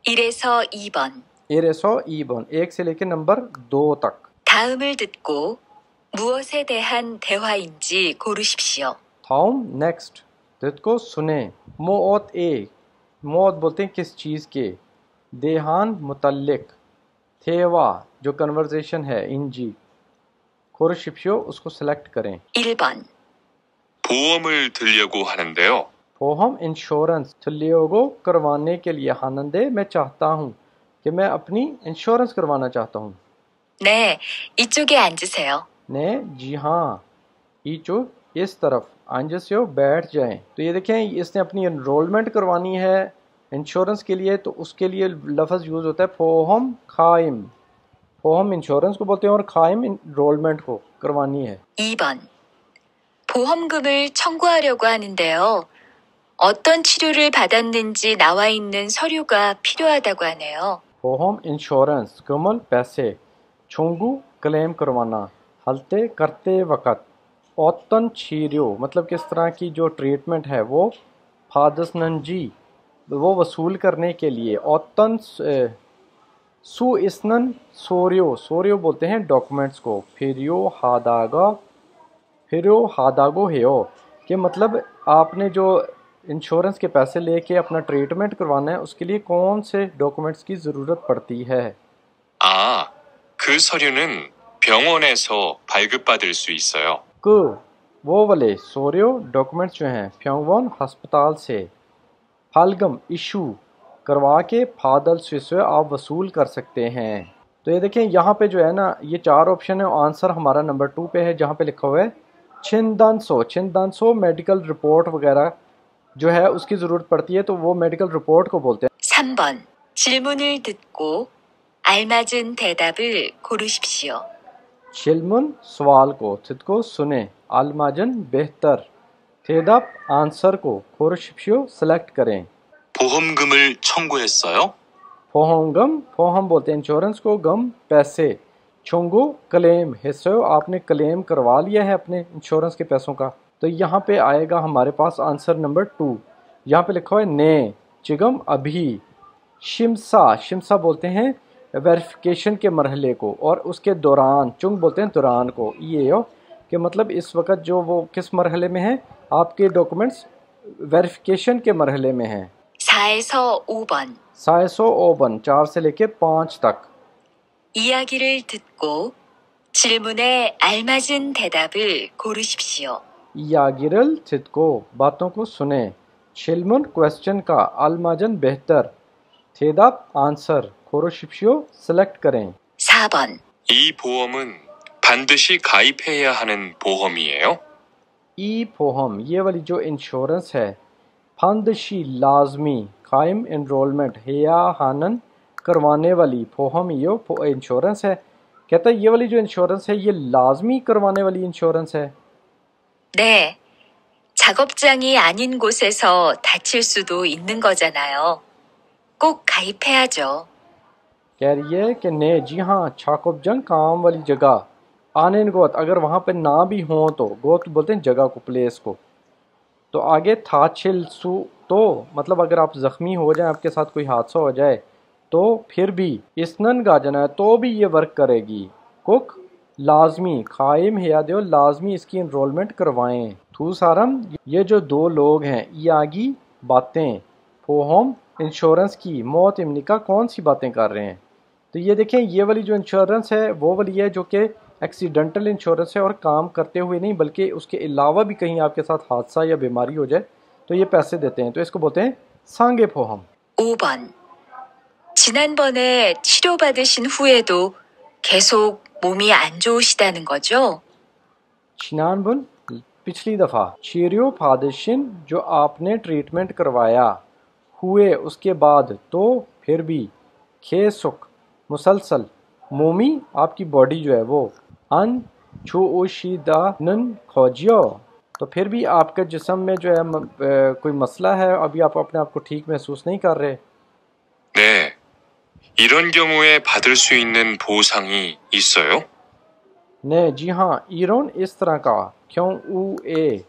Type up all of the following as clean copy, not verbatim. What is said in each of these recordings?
1에서 2번. 1에서 2번 1 से लेकर नंबर 2 तक. 다음을 듣고 무엇에 대한 대화인지 고르십시오. 다음 next को सुने. मौत ए मौत बोलते हैं किस चीज़ के. देहान मुतल्लिक. थेवा जो कन्वर्सेशन है इंजी. 고르십시오 उसको सेलेक्ट करें. 1번. 보험을 들려고 하는데요. 보험 इंश्योरेंस 들려고 करवाने के लिए 하는데 मैं चाहता हूँ कि मैं अपनी इंश्योरेंस करवाना चाहता हूँ. 네, 이쪽에 앉으세요. ने जी हाँ. ईचो इस तरफ. आंजस्यो बैठ जाएं. तो ये देखें इसने अपनी एनरोलमेंट करवानी है इंश्योरेंस के लिए, तो उसके लिए लफ्ज़ यूज़ होता है फोहम खाइम. फोहम इंश्योरेंस को बोलते हैं और खाइम एनरोलमेंट को करवानी है. 2번. 보험금을 청구하려고 하는데요. 어떤 치료를 받았는지 나와 있는 서류가 필요하다고 하네요. फोहम इंश्योरेंस कमल पैसे. चोंगू क्लेम करवाना. हलते करते वक़्त. औतन छीरियो मतलब किस तरह की जो ट्रीटमेंट है वो फादसनंजी वो वसूल करने के लिए. औतन सु इसनन सोरियो. सोरियो बोलते हैं डॉक्यूमेंट्स को. फिरियो हादागो हेयो कि मतलब आपने जो इंश्योरेंस के पैसे लेके अपना ट्रीटमेंट करवाना है उसके लिए कौन से डॉक्यूमेंट्स की ज़रूरत पड़ती है. 아, 그 서류는 병원에서 발급받을 수 있어요. वो वाले सोरियो डॉक्यूमेंट्स जो हैं फ्योंगवॉन हस्पताल से. फालगम इशू करवा के फादल स्विसवे आप वसूल कर सकते हैं. तो ये देखें यहाँ पे जो है ना ये 4 ऑप्शन है. आंसर हमारा नंबर 2 पे है जहाँ पे लिखा हुआ है छिंदानसो मेडिकल रिपोर्ट वगैरह जो है उसकी ज़रूरत पड़ती है तो वो मेडिकल रिपोर्ट को बोलते हैं. 3번. 질문을 듣고 알맞은 대답을 고르십시오. शिलमुन सवाल को. थिद को सुने. अलमाजन बेहतर. थेदप आंसर को. कोरशिप्शियो सेलेक्ट करें. 보험금을 청구했어요? फोहम फोहम बोलते हैं इंश्योरेंस को. गम पैसे. चोंगो क्लेम. हिस्सो आपने क्लेम करवा लिया है अपने इंश्योरेंस के पैसों का. तो यहाँ पे आएगा हमारे पास आंसर नंबर 2. यहाँ पे लिखा हुआ है ने चिगम अभी. शिमसा बोलते हैं वेरिफिकेशन के मरहले को और उसके दौरान. चुंग बोलते हैं दौरान को. ये हो कि मतलब इस वक्त जो वो किस मरहले में है आपके डॉक्यूमेंट्स वेरिफिकेशन के मरहले में हैं. 4에서 5번. 405 4 से लेके 5 तक. 이야기를 듣고 질문에 알맞은 대답을 고르십시오. यागिरल थिद को बातों को सुने. शिलमुन क्वेश्चन का. अलमाजन बेहतर. थेदाप आंसर. कोरोशिप्शियो सेलेक्ट करें. 4번. 이 보험은 반드시 가입해야 하는 보험이에요? ई फोहम ये वाली जो इंश्योरेंस है फंदशी लाजमी कायम एनरोलमेंट हेया हानन करवाने वाली फोहम यो इंश्योरेंस है. कहता है ये वाली जो इंश्योरेंस है ये लाजमी करवाने वाली इंश्योरेंस है. 네. 작업장이 아닌 곳에서 다칠 수도 있는 거잖아요. 꼭 가입해야죠. कह रही है कि ने जी हाँ छाकुब जंग काम वाली जगह आने गोत अगर वहाँ पे ना भी हों तो गोत बोलते हैं जगह को प्लेस को. तो आगे था छिल सु तो मतलब अगर आप ज़ख्मी हो जाएं आपके साथ कोई हादसा हो जाए तो फिर भी इसनन गाजना है तो भी ये वर्क करेगी. कुक लाजमी खाइम हिया दो लाजमी इसकी इनरोलमेंट करवाएं. थू सारम ये जो 2 लोग हैं ये आगी बातें फोहम इंश्योरेंस की मौत इमनिका कौन सी बातें कर रहे हैं. तो ये देखें ये वाली जो इंश्योरेंस है वो वाली है जो कि एक्सीडेंटल इंश्योरेंस है और काम करते हुए नहीं बल्कि उसके अलावा भी कहीं आपके साथ हादसा या बीमारी हो जाए तो ये पैसे देते हैं. तो इसको बोलते हैं सांगे फोहम. 5번. 지난번에 치료받으신 후에도 계속 몸이 안 좋으시다는 거죠? शिनानबुन पिछली दफ़ा शीरियो फादिशिन जो आपने ट्रीटमेंट करवाया हुए उसके बाद तो फिर भी खेसुक मुसलसल मोमी आपकी बॉडी जो है वो अन छुशिदानन खोजियो तो फिर भी आपके जिस्म में जो है कोई मसला है अभी आप अपने आप को ठीक महसूस नहीं कर रहे. 네. 이런 경우에 받을 수 있는 보상이 있어요? ने जी हाँ इरोन इस तरह का क्यों ऊ ए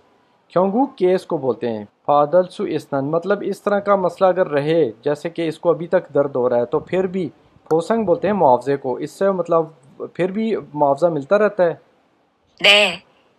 क्योंकि केस को बोलते हैं फादल सु इसनन, मतलब इस तरह का मसला अगर रहे जैसे कि इसको अभी तक दर्द हो रहा है तो फिर भी फोसंग बोलते हैं मुआवजे को, इससे मतलब फिर भी मुआवजा मिलता रहता है। 네,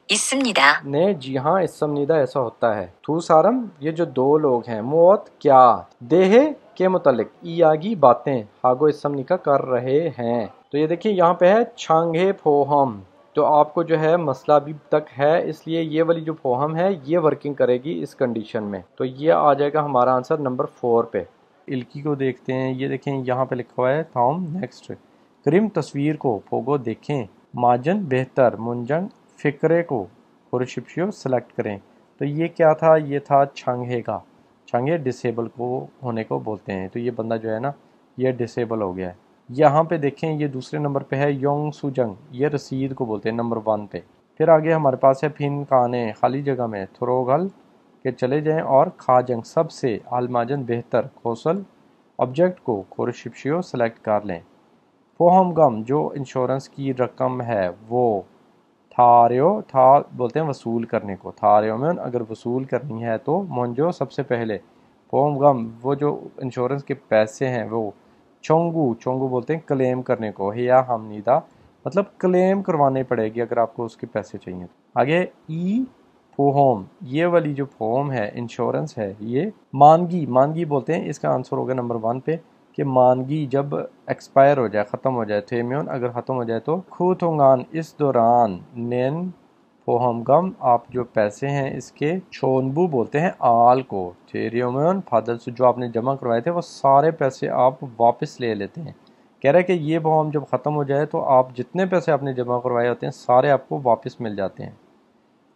있습니다. ने जी हाँ इसमनीदा ऐसा होता है। थू सारम ये जो दो लोग हैं, मौत क्या देहे के मुतल्लिक इयागी बातें हागो इसमनी का कर रहे हैं। तो ये देखिए यहाँ पे है छांगे फोहम, तो आपको जो है मसला भी तक है, इसलिए ये वाली जो फोहम है ये वर्किंग करेगी इस कंडीशन में। तो ये आ जाएगा हमारा आंसर नंबर 4 पे। इल्की को देखते हैं, ये देखें यहाँ पे लिखा हुआ है थॉम नेक्स्ट करीम तस्वीर को फोगो देखें, माजन बेहतर मुंजंग फिक्रे को पुरशिप्शियो सेलेक्ट करें। तो ये क्या था, ये था छांगे का, छांगे डिसेबल को होने को बोलते हैं। तो ये बंदा जो है ना ये डिसेबल हो गया है। यहाँ पे देखें ये दूसरे नंबर पे है योंग सुजंग, ये रसीद को बोलते हैं नंबर 1 पे। फिर आगे हमारे पास है फिन काने, खाली जगह में थ्रोगल के चले जाएं और खाजंग सबसे आलमाजन बेहतर खोसल ऑब्जेक्ट को खोरशिप्शियो सेलेक्ट कर लें। फोहम गम जो इंश्योरेंस की रकम है वो, थारियो था बोलते हैं वसूल करने को, थारियो में अगर वसूल करनी है तो मोंजो सबसे पहले, फोम गम वो जो इंश्योरेंस के पैसे हैं वो, चोंगू चोंगू बोलते हैं क्लेम करने को, या हमनीदा मतलब क्लेम करवाने पड़ेगी अगर आपको उसके पैसे चाहिए। आगे ई फोहम, ये वाली जो फोम है इंश्योरेंस है ये मानगी, मानगी बोलते हैं, इसका आंसर होगा नंबर 1 पे कि मानगी जब एक्सपायर हो जाए, ख़त्म हो जाए, थेम्योन अगर ख़त्म हो जाए तो खूथोंगान इस दौरान, नेन फोहम गम आप जो पैसे हैं इसके, छोनबू बोलते हैं आल को, थेरियोमन फादल जो आपने जमा करवाए थे वो सारे पैसे आप वापस ले लेते हैं। कह रहा है कि ये फोहम जब ख़त्म हो जाए तो आप जितने पैसे आपने जमा करवाए होते हैं सारे आपको वापस मिल जाते हैं।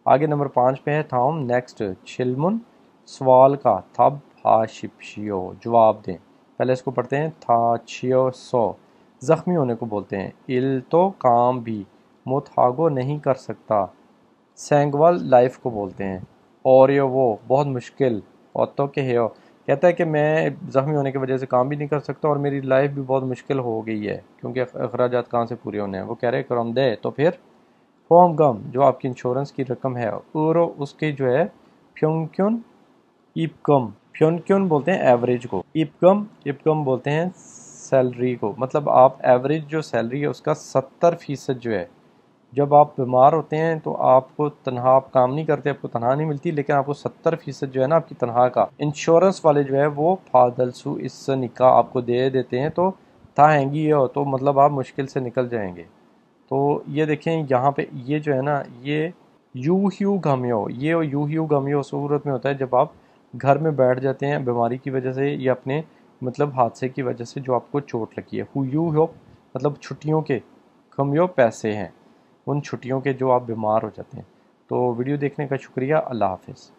आगे नंबर 5 पे है थाम नेक्स्ट छिलमुन, सवाल का थब हाशिप्शियो जवाब दें। पहले इसको पढ़ते हैं था छियो सो, ज़ख्मी होने को बोलते हैं, इल तो काम भी मुतहागो नहीं कर सकता, सेंगवाल लाइफ को बोलते हैं, और ये वो बहुत मुश्किल औतो के है, कहता है कि मैं ज़ख्मी होने की वजह से काम भी नहीं कर सकता और मेरी लाइफ भी बहुत मुश्किल हो गई है क्योंकि अखराजात कहाँ से पूरे होने हैं। वो कह रहे करम दे, तो फिर फोम गम जो आपकी इंश्योरेंस की रकम है और उसके जो है फ्योंक्योन इपकम, फ्योंक्योन बोलते हैं एवरेज को, इपकम इपकम बोलते हैं सैलरी को, मतलब आप एवरेज जो सैलरी है उसका 70% जो है, जब आप बीमार होते हैं तो आपको तनहा, आप काम नहीं करते आपको तनहा नहीं मिलती, लेकिन आपको 70% जो है ना आपकी तनहा का इंश्योरेंस वाले जो है वो फादलसू इस निका आपको दे देते हैं। तो थाएंगी हो तो मतलब आप मुश्किल से निकल जाएंगे। तो ये देखें यहाँ पे ये जो है ना ये यू ह्यू गम्यो, ये यू ह्यू गम्यो सूरत में होता है जब आप घर में बैठ जाते हैं बीमारी की वजह से या अपने मतलब हादसे की वजह से जो आपको चोट लगी है। हु यू हो मतलब छुट्टियों के, गम्यो पैसे हैं उन छुट्टियों के जो आप बीमार हो जाते हैं। तो वीडियो देखने का शुक्रिया, अल्लाह हाफिज़।